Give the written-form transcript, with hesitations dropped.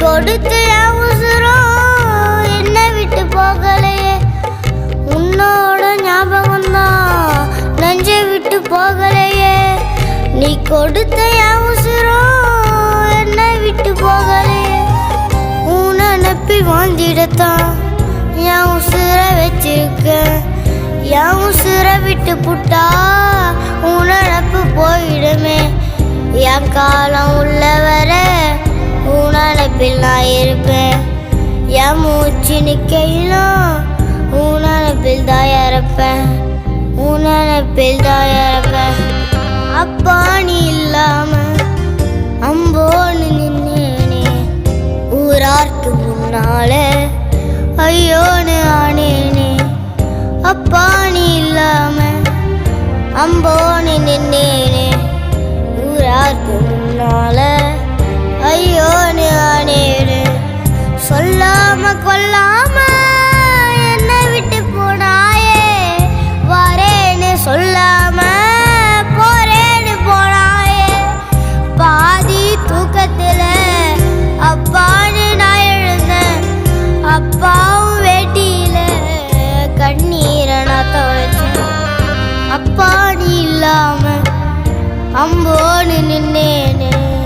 கொடுத்த உசுரம் என்னை விட்டு போகலையே, உன்னோட ஞாபகம் தான் நெஞ்சை விட்டு போகலையே. நீ கொடுத்த உசுரம் என்னை விட்டு போகலையே, உன் நினப்பி வாழ்ந்திடத்தான் என் உசுர வச்சிருக்க. என் உசுர விட்டு புட்டா உன் நினப்பு போயிடுமே. என் காலம் உள்ளவர உன் நினப்பில் நான் இருப்பேன். என் மூச்சு நிற்கையிலும் உன் நினப்பில் தான் இறப்பேன். உன் நினப்பில் தான் இறப்பேன். அப்பா நீ இல்லாம அம்போன்னு நின்னேனே, ஊரார்க்கு முன்னால ஐயோன்னு ஆனேனே. அப்பா நீ இல்லாம அம்போன்னு நின்னேனே, ஊரார்க்கு